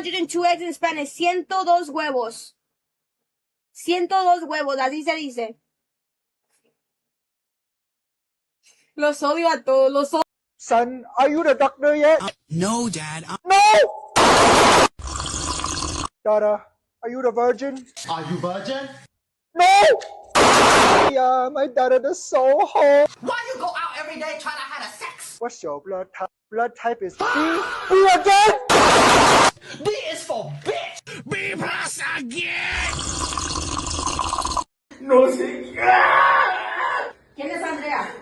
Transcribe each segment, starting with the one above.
102 eggs in Spanish. 102 huevos. 102 huevos, así se dice. Los odio a todos, los odio. Son, are you the doctor yet? No, Dad. No! Daughter, are you the virgin? Are you virgin? No! Yeah, my daughter is so hot. Why you go out every day trying to have a sex? What's your blood type? Blood type is B. B again? B is for bitch. B plus again. No sé qué. ¿Quién es Andrea?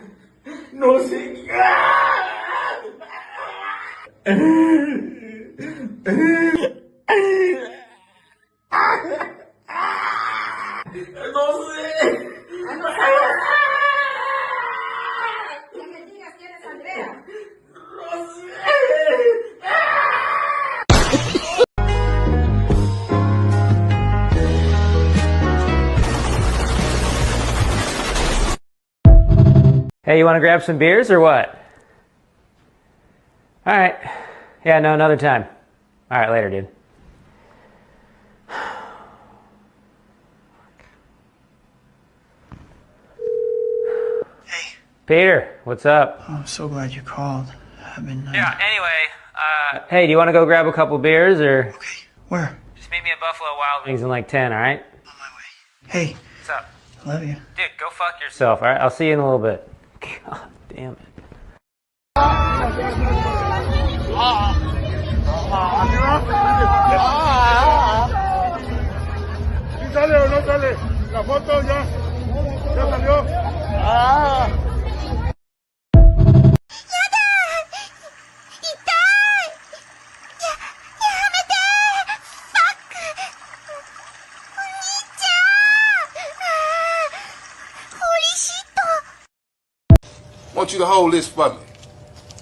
No sé qué. No sé. Que me digas quién es Andrea. No sé. Hey, you want to grab some beers or what? All right. Yeah, no, another time. All right, later, dude. Hey. Peter, what's up? Oh, I'm so glad you called. I've been... Yeah, anyway, hey, do you want to go grab a couple beers or? Okay, where? Just meet me at Buffalo Wild Wings in like 10, all right? On my way. Hey. What's up? I love you. Dude, go fuck yourself, all right? I'll see you in a little bit. God damn it. ¿Sí sale o no sale? La foto ya salió. I want you to hold this for me.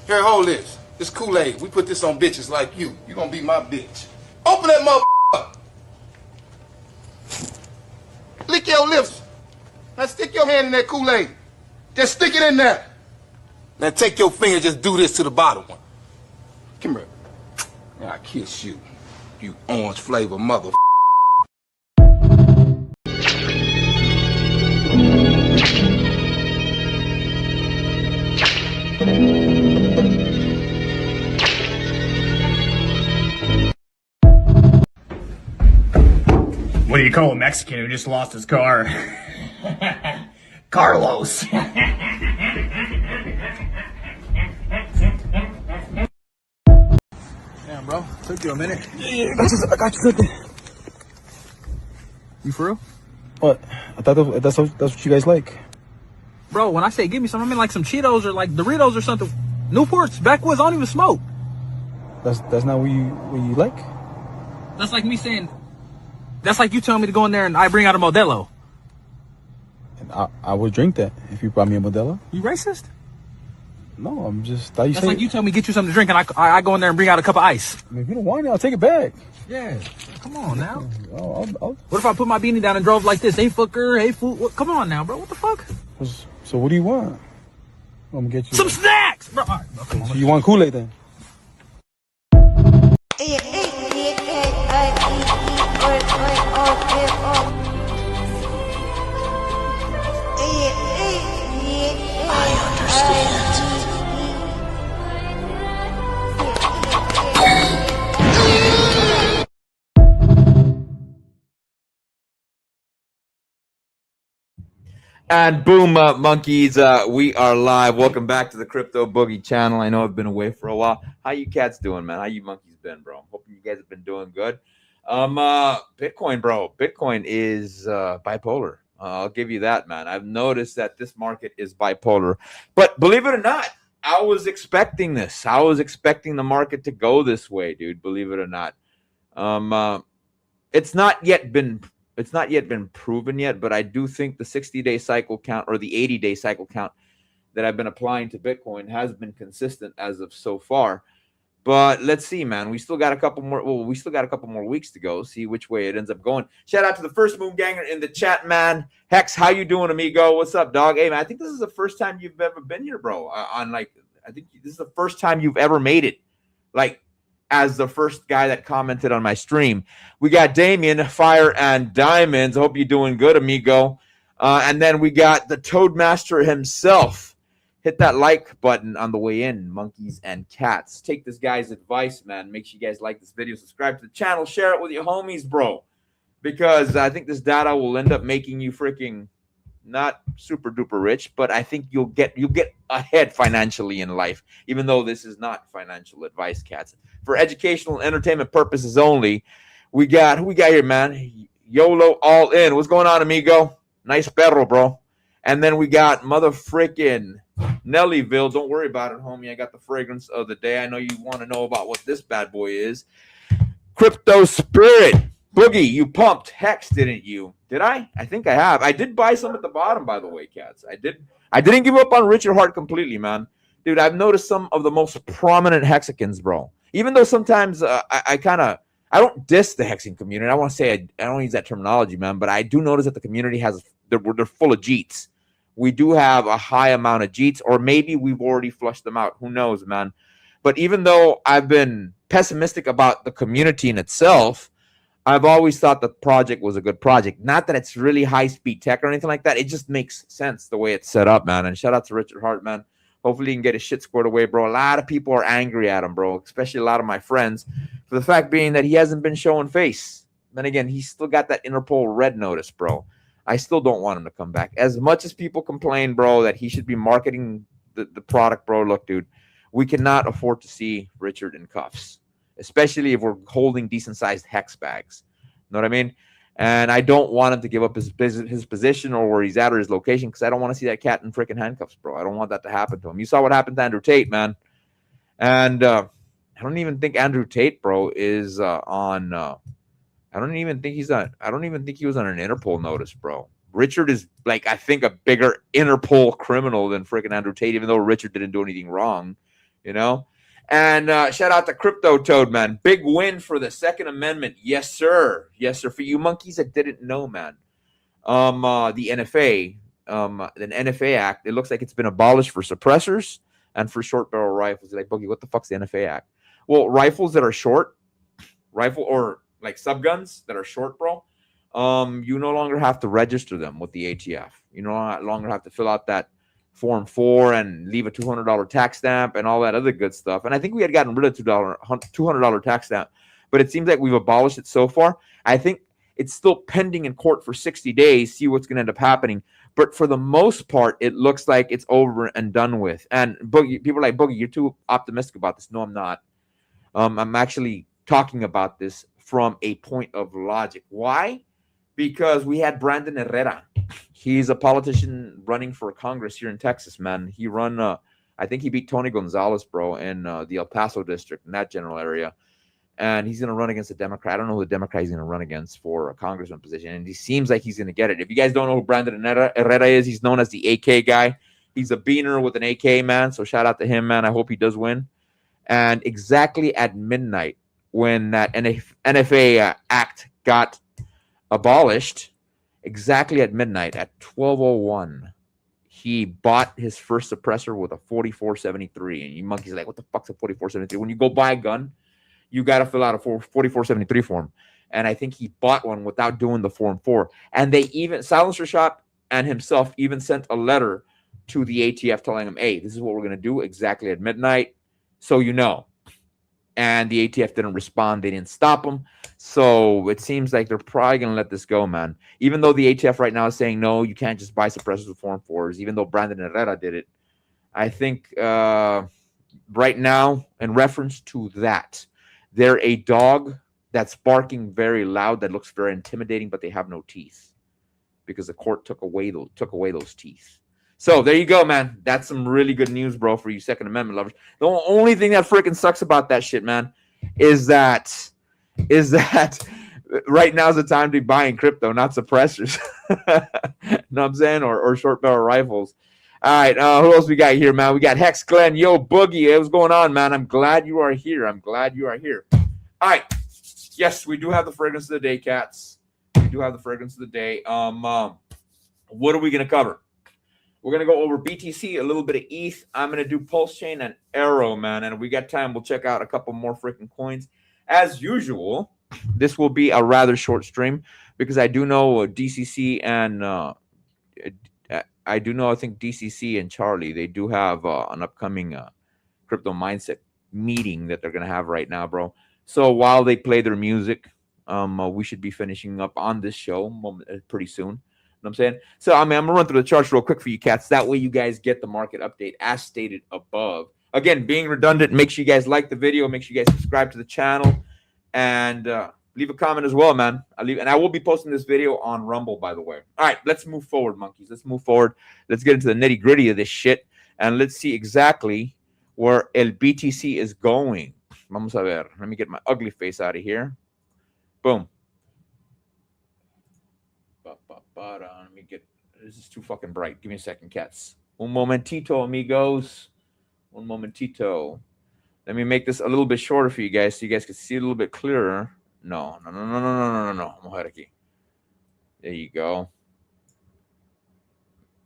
Here, hold this. This Kool-Aid. We put this on bitches like you. You gonna be my bitch. Open that motherfucker up. Lick your lips. Now stick your hand in that Kool-Aid. Just stick it in there. Now take your finger, just do this to the bottom one. Come here. Now I kiss you. You orange flavor mother. What do you call a Mexican who just lost his car? Carlos. Damn, bro. Took you a minute. Yeah, I got you cooking. You for real? What? I thought that's what you guys like. Bro, when I say give me some, I mean like some Cheetos or like Doritos or something. Newports, backwoods, I don't even smoke. That's not what you like? That's like me saying, that's like you telling me to go in there and I bring out a Modelo. And I would drink that if you brought me a Modelo. You racist? No, I'm just... That's like you tell me get you something to drink and I go in there and bring out a cup of ice. I mean, if you don't want it, I'll take it back. Yeah, come on now. I'll... What if I put my beanie down and drove like this? Hey, fucker, hey, fool. Come on now, bro. What the fuck? So what do you want? I'm gonna get you... Some snacks! Bro, all right, bro, come on. So you want Kool-Aid then? And boom, monkeys, we are live. Welcome back to the Crypto Boogie channel. I know I've been away for a while. How you cats doing, man? How you monkeys been, bro? I'm hoping you guys have been doing good. Bitcoin, bro. Bitcoin is bipolar. I'll give you that, man. I've noticed that this market is bipolar. But believe it or not, I was expecting this. I was expecting the market to go this way, dude. Believe it or not. It's not yet been proven yet, but I do think the 60-day cycle count or the 80-day cycle count that I've been applying to Bitcoin has been consistent as of so far. But let's see, man. We still got a couple more. Well, we still got a couple more weeks to go. See which way it ends up going. Shout out to the first Moon Ganger in the chat, man. Hex, how you doing, amigo? What's up, dog? Hey, man. I think this is the first time you've ever been here, bro. I think this is the first time you've ever made it. Like, as the first guy that commented on my stream. We got Damien, Fire and Diamonds. I hope you're doing good, amigo. And then we got the Toadmaster himself. Hit that like button on the way in, monkeys and cats. Take this guy's advice, man. Make sure you guys like this video. Subscribe to the channel. Share it with your homies, bro. Because I think this data will end up making you freaking not super duper rich, but I think you'll get ahead financially in life, even though this is not financial advice, cats. For educational and entertainment purposes only, who we got here, man? YOLO all in. What's going on, amigo? Nice perro, bro. And then we got mother freaking Nellyville. Don't worry about it, homie. I got the fragrance of the day. I know you want to know about what this bad boy is. Crypto Spirit. Boogie, you pumped Hex, didn't you? Did I? I think I have. I did buy some at the bottom, by the way, cats. I didn't give up on Richard Hart completely, man. Dude, I've noticed some of the most prominent Hexicans, bro. Even though sometimes I don't diss the hexing community. I want to say I don't use that terminology, man, but I do notice that the community they're full of Jeets. We do have a high amount of Jeets, or maybe we've already flushed them out. Who knows, man? But even though I've been pessimistic about the community in itself, I've always thought the project was a good project. Not that it's really high-speed tech or anything like that. It just makes sense the way it's set up, man. And shout out to Richard Hart, man. Hopefully he can get his shit squared away, bro. A lot of people are angry at him, bro, especially a lot of my friends, for the fact being that he hasn't been showing face. Then again, he's still got that Interpol red notice, bro. I still don't want him to come back. As much as people complain, bro, that he should be marketing the product, bro, look, dude, we cannot afford to see Richard in cuffs, especially if we're holding decent-sized hex bags. Know what I mean? And I don't want him to give up his position or where he's at or his location, because I don't want to see that cat in freaking handcuffs, bro. I don't want that to happen to him. You saw what happened to Andrew Tate, man. And I don't even think Andrew Tate, bro, is on... I don't even think he was on an Interpol notice, bro. Richard is, like, I think a bigger Interpol criminal than freaking Andrew Tate, even though Richard didn't do anything wrong, you know? And shout out to Crypto Toad, man. Big win for the Second Amendment. Yes, sir. Yes, sir. For you monkeys that didn't know, man. The NFA Act, it looks like it's been abolished for suppressors and for short barrel rifles. Like, Boogie, what the fuck's the NFA Act? Well, rifles that are short, or like subguns that are short, bro, you no longer have to register them with the ATF. You no longer have to fill out that Form 4 and leave a $200 tax stamp and all that other good stuff. And I think we had gotten rid of $200 tax stamp, but it seems like we've abolished it so far. I think it's still pending in court for 60 days, see what's going to end up happening. But for the most part, it looks like it's over and done with. And Boogie, people are like, Boogie, you're too optimistic about this. No, I'm not. I'm actually talking about this from a point of logic. Why? Because we had Brandon Herrera. He's a politician running for Congress here in Texas, man. He I think he beat Tony Gonzalez, bro, in the El Paso district, in that general area. And he's going to run against a Democrat. I don't know who the Democrat he's going to run against for a congressman position. And he seems like he's going to get it. If you guys don't know who Brandon Herrera is, he's known as the AK guy. He's a beaner with an AK, man. So shout out to him, man. I hope he does win. And exactly at midnight, when that NFA Act got abolished, exactly at midnight, at 12:01, he bought his first suppressor with a 4473. And you monkeys are like, what the fuck's a 4473? When you go buy a gun, you got to fill out a 4473 form. And I think he bought one without doing the Form 4. And they even, Silencer Shop and himself even sent a letter to the ATF telling him, hey, this is what we're going to do exactly at midnight, so you know. And the ATF didn't respond. They didn't stop him. So it seems like they're probably going to let this go, man. Even though the ATF right now is saying, no, you can't just buy suppressors with Form 4s, even though Brandon Herrera did it. I think right now, in reference to that, they're a dog that's barking very loud, that looks very intimidating, but they have no teeth because the court took away those teeth. So there you go, man. That's some really good news, bro, for you Second Amendment lovers. The only thing that freaking sucks about that shit, man, is that right now's the time to be buying crypto, not suppressors. Know what I'm saying? Or short barrel rifles. All right, who else we got here, man? We got Hex Glenn. Yo, Boogie, hey, what's going on, man? I'm glad you are here. All right. Yes, we do have the fragrance of the day, cats. We do have the fragrance of the day. What are we going to cover? We're going to go over BTC, a little bit of ETH. I'm going to do Pulse Chain and Arrow, man. And if we got time, we'll check out a couple more freaking coins. As usual, this will be a rather short stream because I do know DCC and I do know, I think DCC and Charlie, they do have an upcoming crypto mindset meeting that they're going to have right now, bro. So while they play their music, we should be finishing up on this show pretty soon. You know what I'm saying? So, I mean, I'm going to run through the charts real quick for you cats. That way you guys get the market update as stated above. Again, being redundant, make sure you guys like the video. Make sure you guys subscribe to the channel. And leave a comment as well, man. And I will be posting this video on Rumble, by the way. All right, let's move forward, monkeys. Let's move forward. Let's get into the nitty-gritty of this shit. And let's see exactly where El BTC is going. Vamos a ver. Let me get my ugly face out of here. Boom. Let me get... This is too fucking bright. Give me a second, cats. Un momentito, amigos. Un momentito. Let me make this a little bit shorter for you guys so you guys can see a little bit clearer. No. There you go.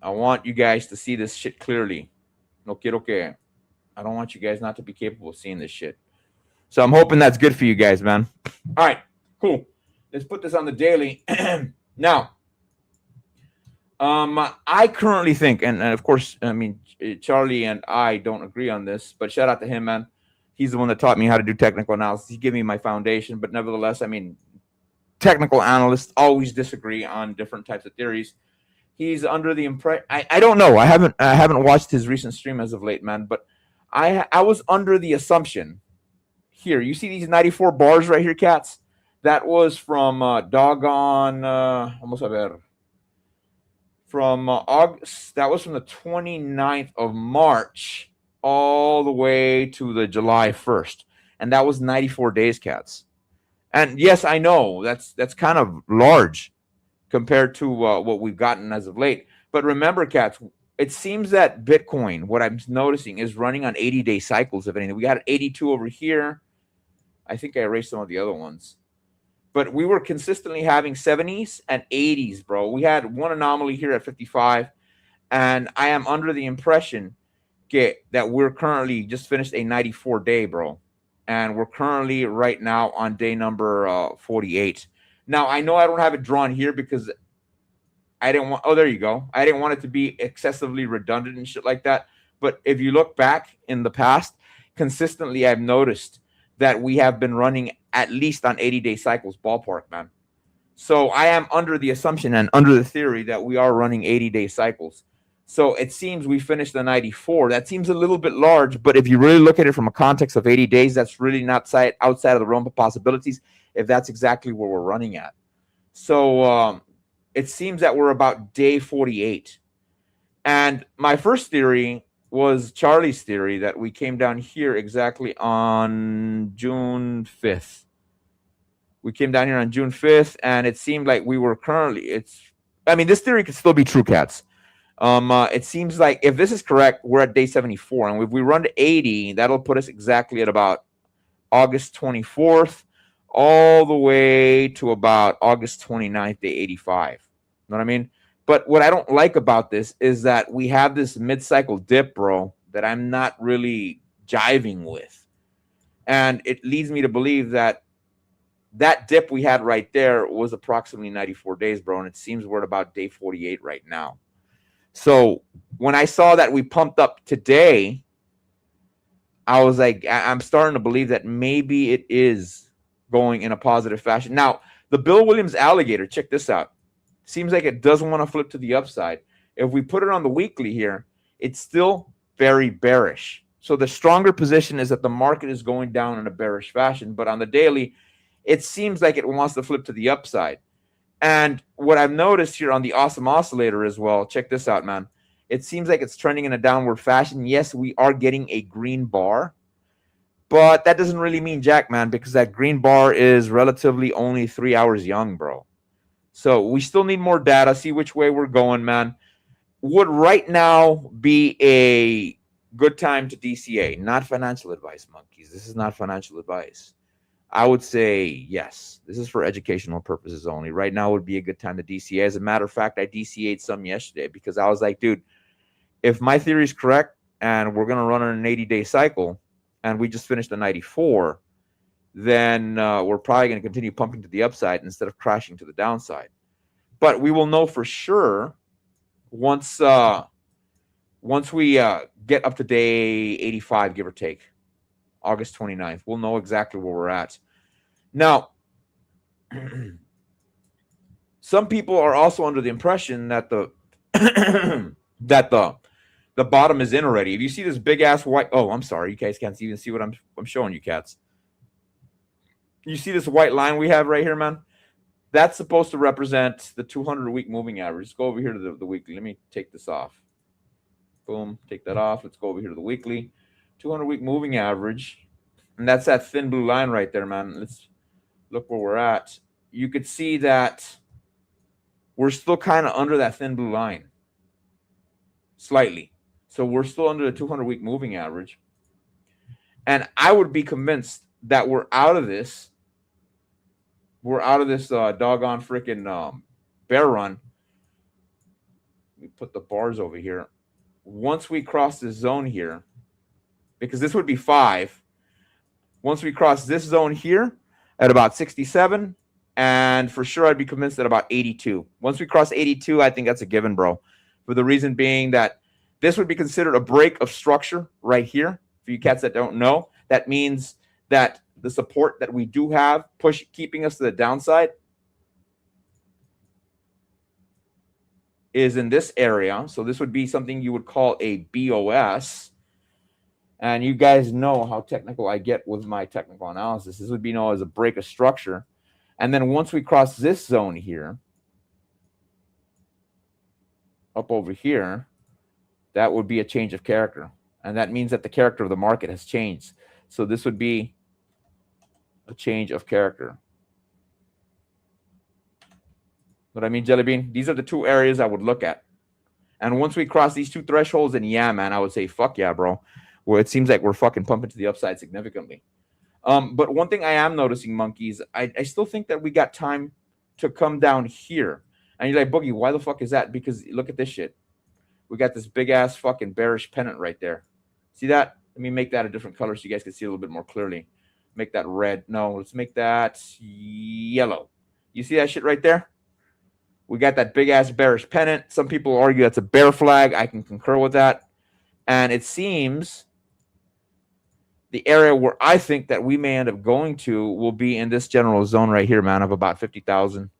I want you guys to see this shit clearly. No quiero que. I don't want you guys not to be capable of seeing this shit. So I'm hoping that's good for you guys, man. All right, cool. Let's put this on the daily. Now, I currently think, and of course, I mean, Charlie and I don't agree on this, but shout out to him, man. He's the one that taught me how to do technical analysis. He gave me my foundation, but nevertheless, I mean, technical analysts always disagree on different types of theories. He's under the impression, I don't know. I haven't watched his recent stream as of late, man, but I was under the assumption here. You see these 94 bars right here, cats? That was from vamos a ver. From August, that was from the 29th of March all the way to the July 1st. And that was 94 days, cats. And yes, I know that's kind of large compared to what we've gotten as of late. But remember, cats, it seems that Bitcoin, what I'm noticing, is running on 80-day cycles, if anything. We got 82 over here. I think I erased some of the other ones. But we were consistently having 70s and 80s, bro. We had one anomaly here at 55. And I am under the impression that we're currently just finished a 94-day, bro. And we're currently right now on day number 48. Now, I know I don't have it drawn here because I didn't want... Oh, there you go. I didn't want it to be excessively redundant and shit like that. But if you look back in the past, consistently I've noticed that we have been running at least on 80-day cycles, ballpark, man. So I am under the assumption and under the theory that we are running 80-day cycles. So it seems we finished the 94. That seems a little bit large, but if you really look at it from a context of 80 days, that's really not outside of the realm of possibilities if that's exactly where we're running at. So it seems that we're about day 48. And my first theory was Charlie's theory that we came down here exactly on June 5th. We came down here on June 5th, and it seemed like we were currently... I mean, this theory could still be true, cats. It seems like if this is correct, we're at day 74. And if we run to 80, that'll put us exactly at about August 24th, all the way to about August 29th, day 85. You know what I mean? But what I don't like about this is that we have this mid-cycle dip, bro, that I'm not really jiving with. And it leads me to believe that that dip we had right there was approximately 94 days, bro. And it seems we're at about day 48 right now. So when I saw that we pumped up today, I was like, I'm starting to believe that maybe it is going in a positive fashion. Now, the Bill Williams alligator, check this out. Seems like it doesn't want to flip to the upside. If we put it on the weekly here, it's still very bearish. So the stronger position is that the market is going down in a bearish fashion. But on the daily, it seems like it wants to flip to the upside. And what I've noticed here on the Awesome Oscillator as well, check this out, man. It seems like it's trending in a downward fashion. Yes, we are getting a green bar. But that doesn't really mean jack, man, because that green bar is relatively only 3 hours young, bro. So we still need more data, see which way we're going, man. Would right now be a good time to DCA? Not financial advice, monkeys. This is not financial advice. I would say yes. This is for educational purposes only. Right now would be a good time to DCA. As a matter of fact, I DCA'd some yesterday because I was like, dude, if my theory is correct and we're going to run on an 80-day cycle and we just finished the 94, then we're probably going to continue pumping to the upside instead of crashing to the downside. But we will know for sure once we get up to day 85, give or take, August 29th. We'll know exactly where we're at. Now, some people are also under the impression that the the bottom is in already. If you see this big ass white, oh, I'm sorry, you guys can't even see what I'm showing you, cats. You see this white line we have right here, man? That's supposed to represent the 200-week moving average. Let's go over here to the weekly. Let me take this off. Boom, take that off. Let's go over here to the weekly. 200-week moving average. And that's that thin blue line right there, man. Let's look where we're at. You could see that we're still kind of under that thin blue line. Slightly. So we're still under the 200-week moving average. And I would be convinced that we're out of this. We're out of this doggone freaking bear run. Let me put the bars over here. Once we cross this zone here, because this would be 5. Once we cross this zone here at about 67, and for sure I'd be convinced at about 82. Once we cross 82, I think that's a given, bro. For the reason being that this would be considered a break of structure right here. For you cats that don't know, that means that the support that we do have keeping us to the downside is in this area. So this would be something you would call a BOS. And you guys know how technical I get with my technical analysis. This would be known as a break of structure. And then once we cross this zone here, up over here, that would be a change of character. And that means that the character of the market has changed. So this would be a change of character. What I mean, Jelly Bean? These are the two areas I would look at. And once we cross these two thresholds, then yeah, man, I would say, fuck yeah, bro. Well, it seems like we're fucking pumping to the upside significantly. But one thing I am noticing, monkeys, I still think that we got time to come down here. And you're like, Boogie, why the fuck is that? Because look at this shit. We got this big-ass fucking bearish pennant right there. See that? Let me make that a different color so you guys can see a little bit more clearly. Make that red. No, let's make that yellow. You see that shit right there? We got that big-ass bearish pennant. Some people argue that's a bear flag. I can concur with that. And it seems the area where I think that we may end up going to will be in this general zone right here, man, of about 50,000.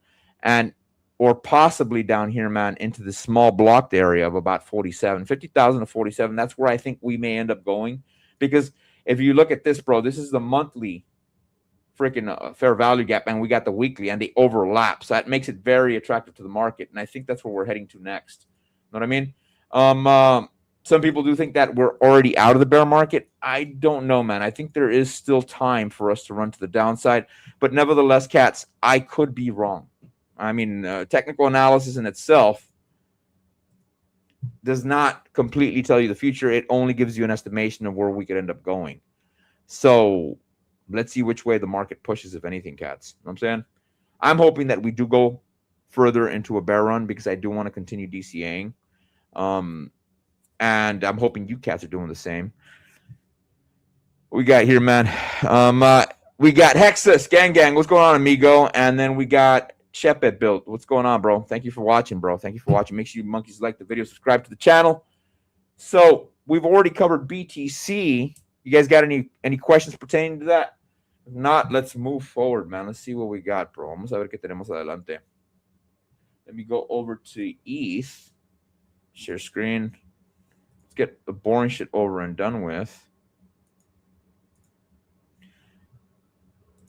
Or possibly down here, man, into the small blocked area of about 47. 50,000 to 47, that's where I think we may end up going. Because if you look at this, bro, this is the monthly freaking fair value gap, and we got the weekly, and they overlap. So that makes it very attractive to the market, and I think that's where we're heading to next. Know what I mean? Some people do think that we're already out of the bear market. I don't know, man. I think there is still time for us to run to the downside. But nevertheless, cats, I could be wrong. I mean, technical analysis in itself does not completely tell you the future. It only gives you an estimation of where we could end up going. So let's see which way the market pushes, if anything, cats. You know what I'm saying? I'm hoping that we do go further into a bear run because I do want to continue DCAing. And I'm hoping you cats are doing the same. What we got here, man? We got Hexus, gang. What's going on, amigo? And then we got Shepet built. What's going on, bro? Thank you for watching, bro. Thank you for watching. Make sure you monkeys like the video, subscribe to the channel. So we've already covered BTC. You guys got any questions pertaining to that? If not, let's move forward, man. Let's see what we got, bro. Vamos a ver qué tenemos adelante. Let me go over to ETH. Share screen. Let's get the boring shit over and done with.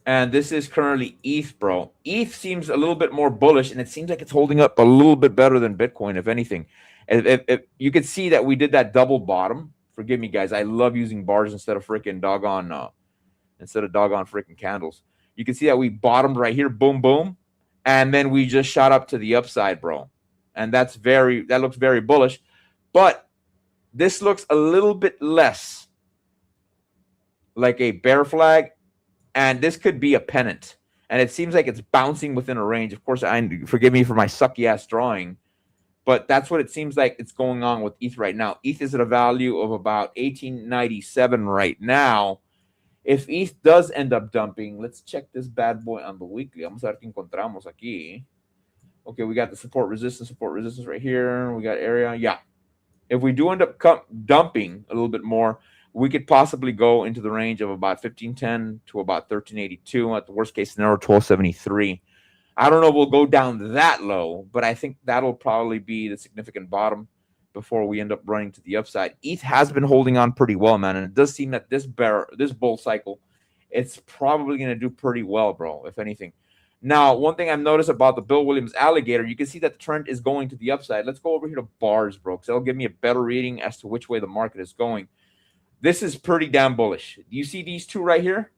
And this is currently ETH, bro. ETH seems a little bit more bullish, and it seems like it's holding up a little bit better than Bitcoin, if anything. If you could see that we did that double bottom. Forgive me, guys. I love using bars instead of freaking doggone freaking candles. You can see that we bottomed right here, boom, boom, and then we just shot up to the upside, bro. And that looks very bullish. But this looks a little bit less like a bear flag. And this could be a pennant. And it seems like it's bouncing within a range. Of course, forgive me for my sucky-ass drawing. But that's what it seems like it's going on with ETH right now. ETH is at a value of about 1897 right now. If ETH does end up dumping, let's check this bad boy on the weekly. Vamos a ver qué encontramos aquí. Okay, we got the support resistance right here. We got area. Yeah. If we do end up dumping a little bit more, we could possibly go into the range of about 1510 to about 1382. At the worst case scenario, 1273. I don't know if we'll go down that low, but I think that'll probably be the significant bottom before we end up running to the upside. ETH has been holding on pretty well, man, and it does seem that this bull cycle, it's probably going to do pretty well, bro, if anything. Now, one thing I've noticed about the Bill Williams alligator, you can see that the trend is going to the upside. Let's go over here to bars, bro, because that'll give me a better reading as to which way the market is going. This is pretty damn bullish. You see these two right here?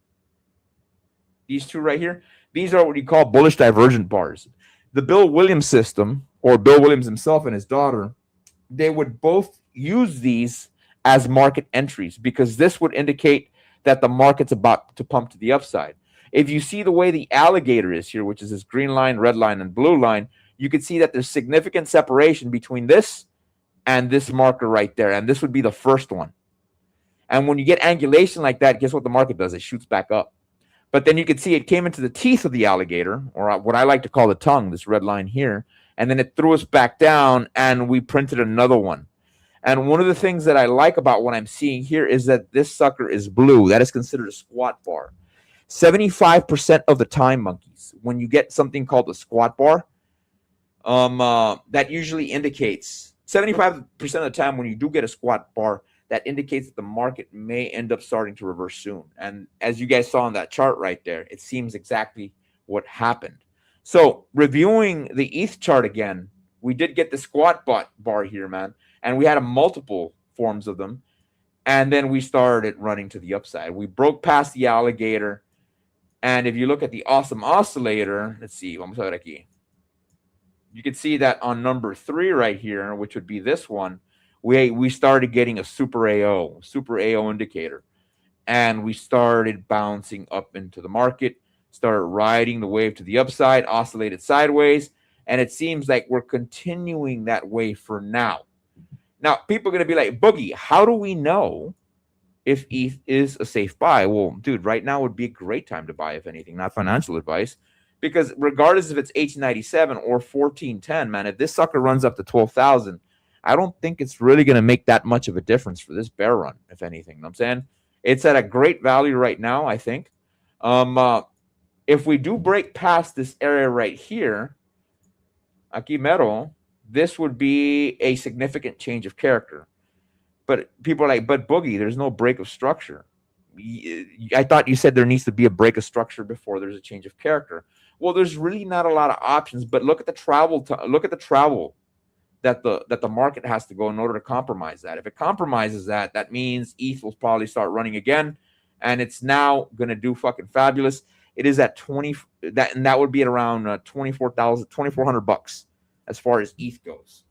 These two right here? These are what you call bullish divergent bars. The Bill Williams system, or Bill Williams himself and his daughter, they would both use these as market entries because this would indicate that the market's about to pump to the upside. If you see the way the alligator is here, which is this green line, red line, and blue line, you can see that there's significant separation between this and this marker right there. And this would be the first one. And when you get angulation like that, guess what the market does? It shoots back up. But then you can see it came into the teeth of the alligator, or what I like to call the tongue, this red line here, and then it threw us back down, and we printed another one. And one of the things that I like about what I'm seeing here is that this sucker is blue. That is considered a squat bar. 75% of the time, monkeys, when you get something called a squat bar, that usually indicates 75% of the time when you do get a squat bar, that indicates that the market may end up starting to reverse soon. And as you guys saw on that chart right there, it seems exactly what happened. So reviewing the ETH chart again, we did get the squat bar here, man. And we had multiple forms of them. And then we started running to the upside. We broke past the alligator. And if you look at the awesome oscillator, let's see, vamos a ver aquí. You can see that on number 3 right here, which would be this one, we started getting a super AO indicator. And we started bouncing up into the market, started riding the wave to the upside, oscillated sideways, and it seems like we're continuing that way for now. Now, people are going to be like, Boogie, how do we know if ETH is a safe buy? Well, dude, right now would be a great time to buy, if anything, not financial advice, because regardless if it's 1897 or 1410, man, if this sucker runs up to 12,000, I don't think it's really going to make that much of a difference for this bear run, if anything. You know what I'm saying? It's at a great value right now, I think. If we do break past this area right here, aquí mero, this would be a significant change of character. But people are like, but Boogie, there's no break of structure. I thought you said there needs to be a break of structure before there's a change of character. Well, there's really not a lot of options, but look at the travel. Look at the travel that the market has to go in order to compromise that. If it compromises that, that means ETH will probably start running again, and it's now going to do fucking fabulous. It is at 20, and that would be at around $2,400 as far as ETH goes.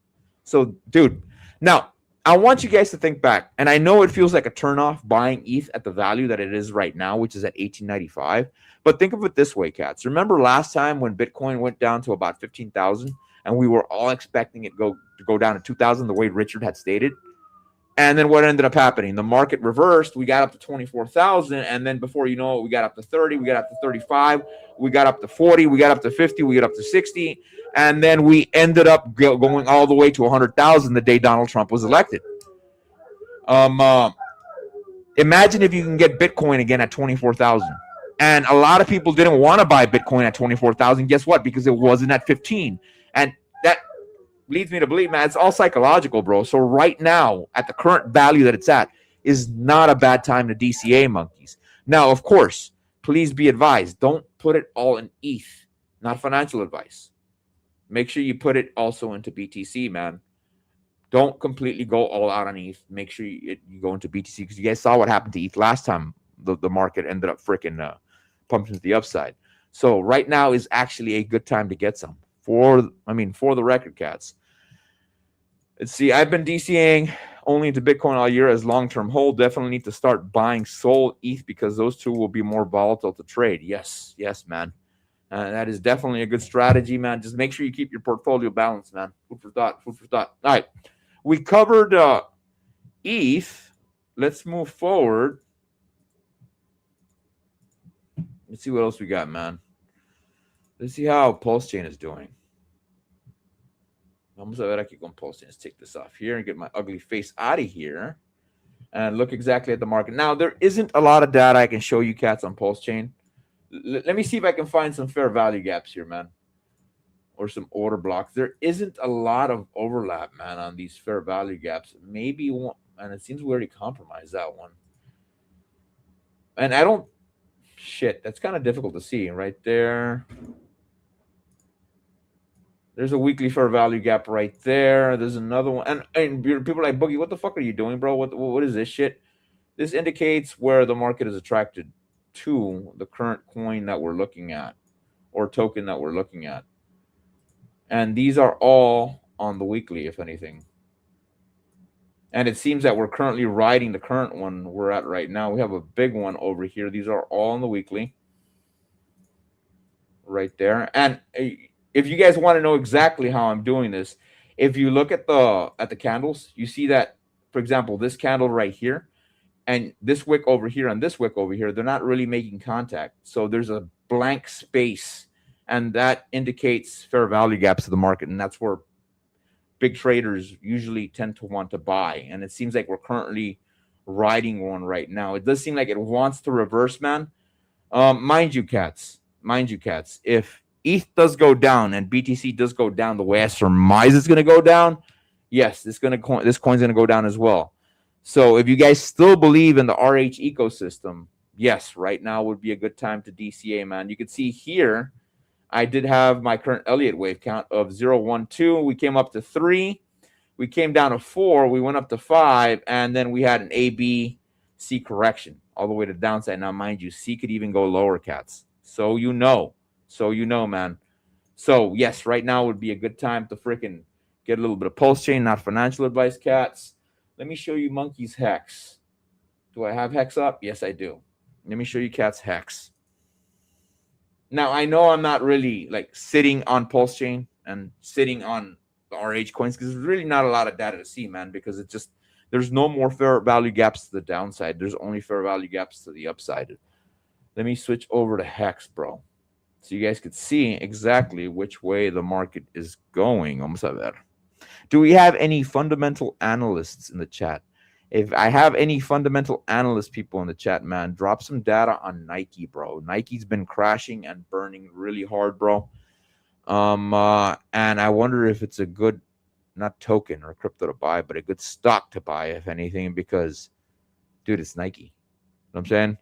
So, dude, now I want you guys to think back, and I know it feels like a turnoff buying ETH at the value that it is right now, which is at $18.95. But think of it this way, cats. Remember last time when Bitcoin went down to about 15,000, and we were all expecting it to go down to 2,000, the way Richard had stated? And then what ended up happening? The market reversed. We got up to 24,000, and then before you know it, we got up to 30, we got up to 35, we got up to 40, we got up to 50, we got up to 60, and then we ended up going all the way to 100,000 the day Donald Trump was elected. Imagine if you can get Bitcoin again at 24,000. And a lot of people didn't want to buy Bitcoin at 24,000. Guess what? Because it wasn't at 15. And that leads me to believe, man, it's all psychological, bro. So right now, at the current value that it's at, is not a bad time to DCA, monkeys. Now, of course, please be advised, don't put it all in ETH, not financial advice. Make sure you put it also into BTC, man. Don't completely go all out on ETH. Make sure you go into BTC, because you guys saw what happened to ETH last time. The market ended up freaking pumping to the upside. So right now is actually a good time to get some. For the record, cats. Let's see. I've been DCAing only into Bitcoin all year as long-term hold. Definitely need to start buying Sol ETH because those two will be more volatile to trade. Yes, man. That is definitely a good strategy, man. Just make sure you keep your portfolio balanced, man. Food for thought. Food for thought. All right. We covered ETH. Let's move forward. Let's see what else we got, man. Let's see how Pulse Chain is doing. Vamos a ver aquí con Pulse Chain. Let's take this off here and get my ugly face out of here and look exactly at the market. Now, there isn't a lot of data I can show you cats on Pulse Chain. Let me see if I can find some fair value gaps here, man, or some order blocks. There isn't a lot of overlap, man, on these fair value gaps. Maybe one, and it seems we already compromised that one. And I don't, shit, that's kind of difficult to see right there. There's a weekly fair value gap right there. There's another one. And people are like, Boogie, what the fuck are you doing, bro? What is this shit? This indicates where the market is attracted to the current coin that we're looking at or token that we're looking at. And these are all on the weekly, if anything. And it seems that we're currently riding the current one we're at right now. We have a big one over here. These are all on the weekly. Right there. And if you guys want to know exactly how I'm doing this, if you look at the candles, you see that, for example, this candle right here and this wick over here and this wick over here, they're not really making contact. So there's a blank space, and that indicates fair value gaps to the market, and that's where big traders usually tend to want to buy. And it seems like we're currently riding one right now. It does seem like it wants to reverse, man. Mind you, cats, if ETH does go down and BTC does go down the way I surmise it's going to go down, yes, this coin's going to go down as well. So if you guys still believe in the RH ecosystem, yes, right now would be a good time to DCA, man. You can see here, I did have my current Elliott wave count of 0, 1, 2. We came up to 3. We came down to 4. We went up to 5. And then we had an A, B, C correction all the way to the downside. Now, mind you, C could even go lower, cats. So you know, man. So, yes, right now would be a good time to freaking get a little bit of Pulse Chain, not financial advice, cats. Let me show you Monkey's Hex. Do I have Hex up? Yes, I do. Let me show you cats Hex. Now, I know I'm not really like sitting on Pulse Chain and sitting on the RH coins because there's really not a lot of data to see, man, because it's just there's no more fair value gaps to the downside. There's only fair value gaps to the upside. Let me switch over to Hex, bro, so you guys could see exactly which way the market is going. Vamos a ver. Do we have any fundamental analysts in the chat? If I have any fundamental analyst people in the chat, man, drop some data on Nike, bro. Nike's been crashing and burning really hard, bro. And I wonder if it's a good, not token or crypto to buy, but a good stock to buy, if anything, because, dude, it's Nike. You know what I'm saying?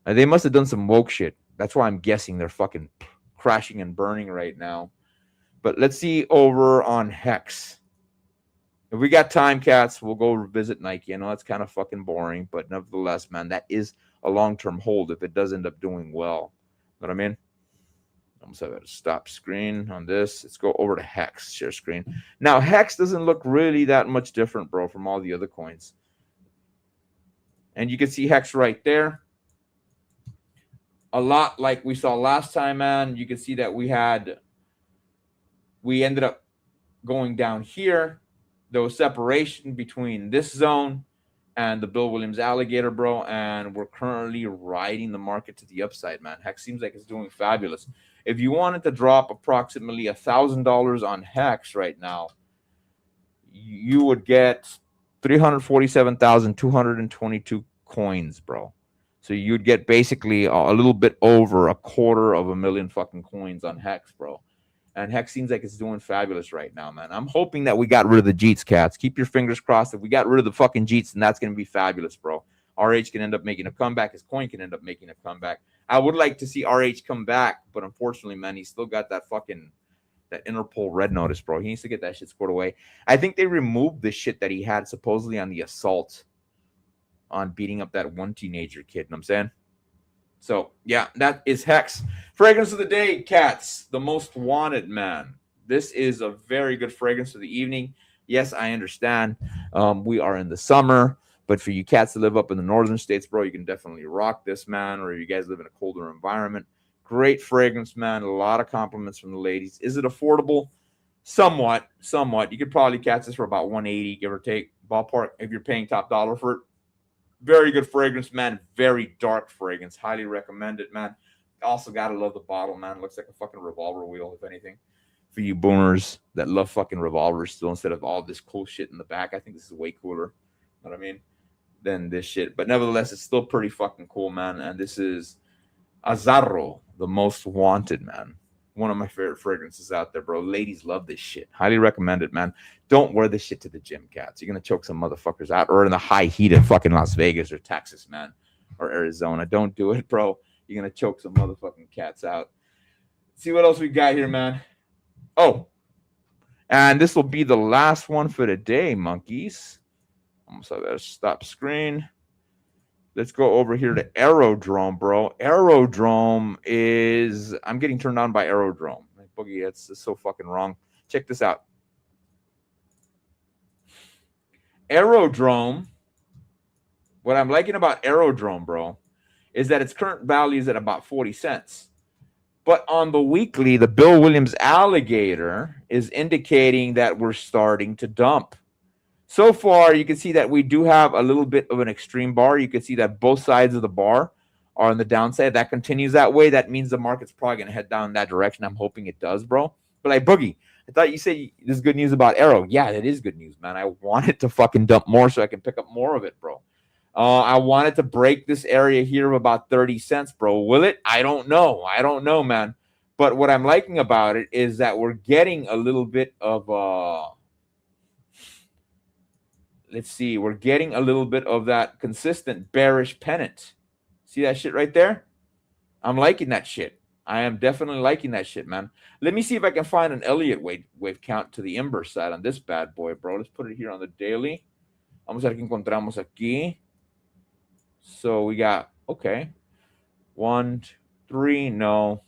They must have done some woke shit. That's why I'm guessing they're fucking crashing and burning right now. But let's see over on Hex. If we got time, cats, we'll go visit Nike. I know it's kind of fucking boring, but nevertheless, man, that is a long-term hold if it does end up doing well. You know what I mean? I'm just going to stop screen on this. Let's go over to Hex, share screen. Now, Hex doesn't look really that much different, bro, from all the other coins. And you can see Hex right there. A lot like we saw last time, man. You can see that we ended up going down here. There was separation between this zone and the Bill Williams alligator, bro, and we're currently riding the market to the upside, man. Hex seems like it's doing fabulous. If you wanted to drop approximately $1,000 on Hex right now, you would get 347,222 coins, bro. So you'd get basically a little bit over 250,000 fucking coins on Hex, bro. And Hex seems like it's doing fabulous right now, man. I'm hoping that we got rid of the Jeets, cats. Keep your fingers crossed. If we got rid of the fucking Jeets, then that's going to be fabulous, bro. RH can end up making a comeback. His coin can end up making a comeback. I would like to see RH come back, but unfortunately, man, he's still got that Interpol red notice, bro. He needs to get that shit squared away. I think they removed the shit that he had supposedly on the assault on beating up that one teenager kid. You know what I'm saying? So, yeah, that is Hex. Fragrance of the day, cats. The most wanted, man. This is a very good fragrance for the evening. Yes, I understand. We are in the summer. But for you cats that live up in the northern states, bro, you can definitely rock this, man. Or you guys live in a colder environment, Great fragrance, man. A lot of compliments from the ladies. Is it affordable? Somewhat. You could probably catch this for about $180, give or take, ballpark, if you're paying top dollar for it. Very good fragrance, man. Very dark fragrance. Highly recommend it, man. Also, gotta love the bottle, man. Looks like a fucking revolver wheel, if anything. For you boomers that love fucking revolvers still, instead of all this cool shit in the back, I think this is way cooler. You know what I mean? Than this shit. But nevertheless, it's still pretty fucking cool, man. And this is Azzarro, the most wanted, man. One of my favorite fragrances out there, bro. Ladies love this shit. Highly recommend it, man. Don't wear this shit to the gym, cats. You're gonna choke some motherfuckers out, or in the high heat of fucking Las Vegas or Texas, man, or Arizona. Don't do it, bro. You're gonna choke some motherfucking cats out. See what else we got here, man. Oh, and this will be the last one for the day, monkeys. Almost have that stop screen. Let's go over here to Aerodrome, bro. Aerodrome is... I'm getting turned on by Aerodrome. Boogie, that's so fucking wrong. Check this out. Aerodrome, what I'm liking about Aerodrome, bro, is that its current value is at about 40 cents. But on the weekly, the Bill Williams Alligator is indicating that we're starting to dump. So far, you can see that we do have a little bit of an extreme bar. You can see that both sides of the bar are on the downside. That continues that way. That means the market's probably going to head down in that direction. I'm hoping it does, bro. But like, Boogie, I thought you said there's good news about Aero. Yeah, that is good news, man. I want it to fucking dump more so I can pick up more of it, bro. I wanted to break this area here of about 30 cents, bro. Will it? I don't know. I don't know, man. But what I'm liking about it is that we're getting a little bit of... let's see. We're getting a little bit of that consistent bearish pennant. See that shit right there? I'm liking that shit. I am definitely liking that shit, man. Let me see if I can find an Elliott wave count to the Ember side on this bad boy, bro. Let's put it here on the daily. Vamos a ver qué encontramos aquí. So we got, okay. 1, 3. No.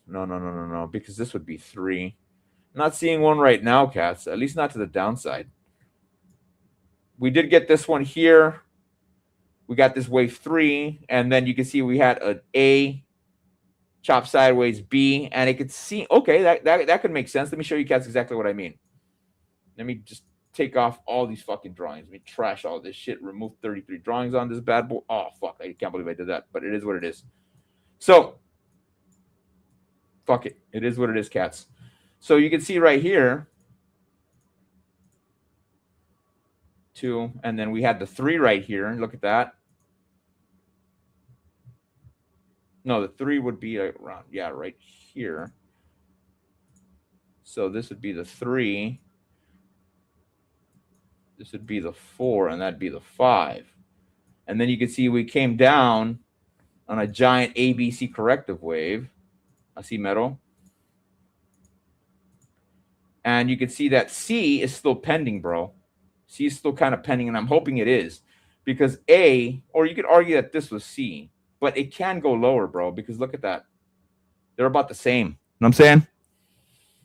Because this would be 3. Not seeing one right now, cats. At least not to the downside. We did get this one here. We got this wave 3, and then you can see we had an A, chop sideways B, and it could see, okay, that could make sense. Let me show you cats exactly what I mean. Let me just take off all these fucking drawings. Let me trash all this shit, remove 33 drawings on this bad boy. Oh, fuck, I can't believe I did that, but it is what it is. So, fuck it. It is what it is, cats. So you can see right here, 2, and then we had the 3 right here. Look at that. No, the 3 would be around, yeah, right here. So this would be the 3. This would be the 4, and that'd be the 5. And then you can see we came down on a giant ABC corrective wave. Así mero. And you can see that C is still pending, bro. C is still kind of pending, and I'm hoping it is. Because A, or you could argue that this was C, but it can go lower, bro, because look at that. They're about the same. You know what I'm saying?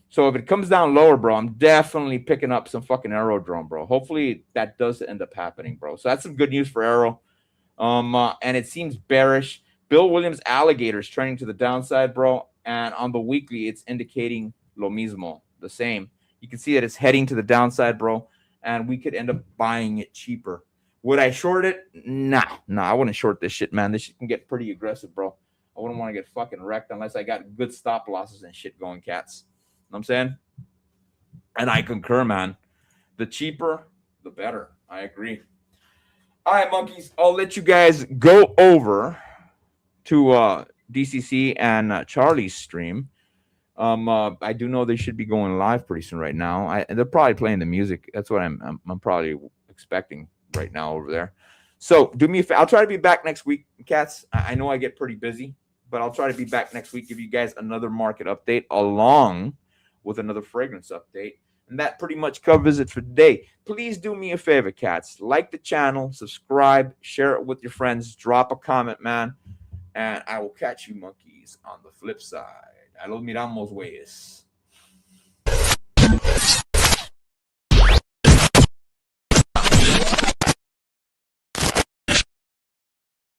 So if it comes down lower, bro, I'm definitely picking up some fucking Aerodrome, bro. Hopefully that does end up happening, bro. So that's some good news for Aero. And it seems bearish. Bill Williams Alligator is trending to the downside, bro. And on the weekly, it's indicating lo mismo, the same. You can see that it's heading to the downside, bro. And we could end up buying it cheaper. Would I short it? Nah, I wouldn't short this shit, man. This shit can get pretty aggressive, bro. I wouldn't want to get fucking wrecked unless I got good stop losses and shit going, cats. You know what I'm saying? And I concur, man. The cheaper, the better. I agree. All right, monkeys. I'll let you guys go over to DCC and Charlie's stream. I do know they should be going live pretty soon right now. They're probably playing the music. That's what I'm probably expecting right now over there. So do me a favor. I'll try to be back next week, cats. I know I get pretty busy, but I'll try to be back next week, give you guys another market update along with another fragrance update. And that pretty much covers it for today. Please do me a favor, cats. Like the channel, subscribe, share it with your friends, drop a comment, man. And I will catch you monkeys on the flip side. A los miramos, güeyes.